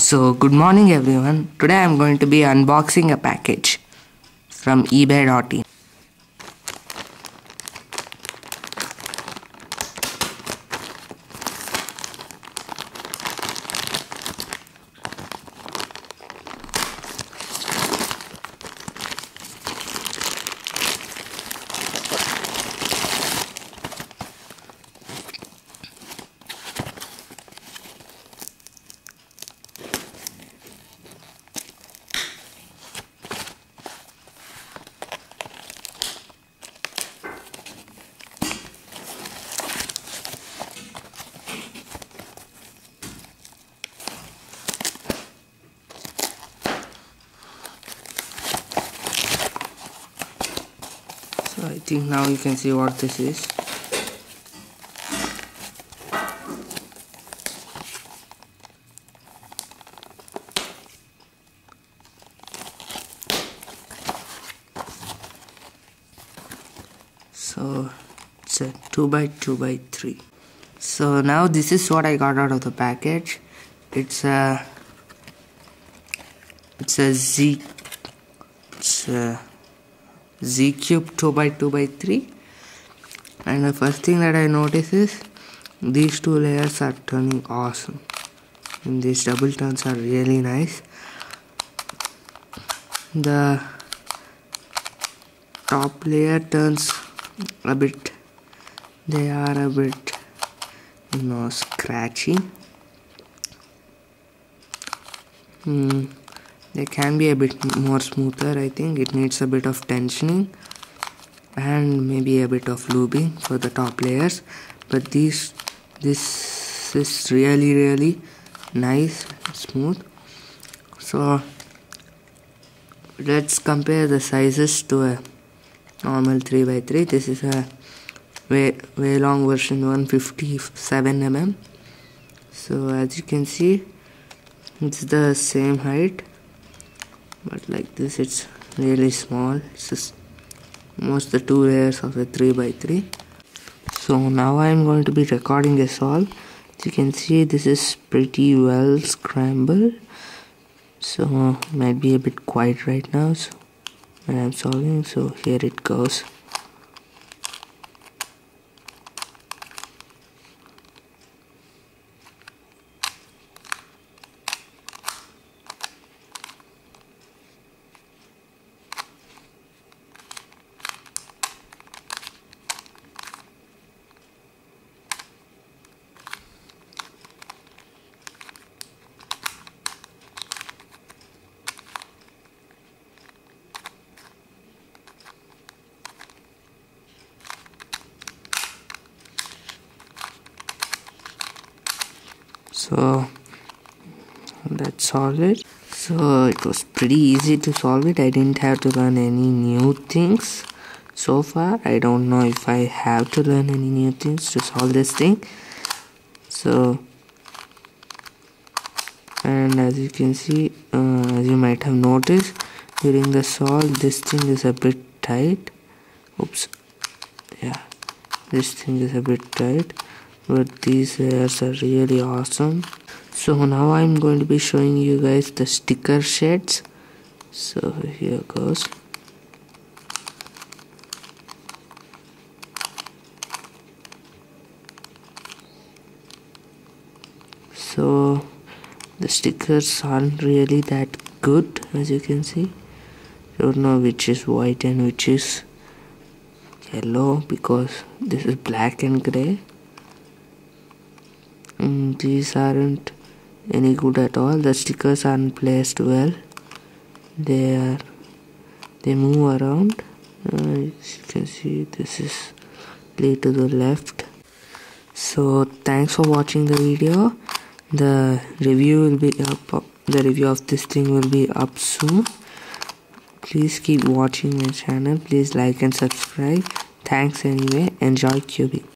So good morning everyone. Today I am going to be unboxing a package from ebay.in. So I think now you can see what this is. So it's a 2x2x3. So now this is what I got out of the package. It's a Z Cube 2x2x3, and the first thing that I notice is these two layers are turning awesome, and these double turns are really nice. The top layer turns a bit, they are a bit scratchy. They can be a bit more smoother. I think it needs a bit of tensioning and maybe a bit of lubing for the top layers, but this is really nice, smooth. So let's compare the sizes to a normal 3x3. This is a way long version, 157 mm. So as you can see, it's the same height, but like this it's really small. It's just almost the two layers of a 3x3. So now I'm going to be recording a solve. As you can see, this is pretty well scrambled, so might be a bit quiet right now when I'm solving. So here it goes. So let's solve it. So it was pretty easy to solve it. I didn't have to learn any new things so far. I don't know if I have to learn any new things to solve this thing. So, and as you can see, as you might have noticed during the solve, this thing is a bit tight. Oops, yeah, this thing is a bit tight, but these layers are really awesome. So now I'm going to be showing you guys the sticker sheds. So here goes. So the stickers aren't really that good, as you can see. Don't know which is white and which is yellow, because this is black and gray. These aren't any good at all. The stickers aren't placed well. They move around. As you can see, this is laid to the left. So thanks for watching the video. The review will be up. The review of this thing will be up soon. Please keep watching my channel. Please like and subscribe. Thanks anyway. Enjoy cubing.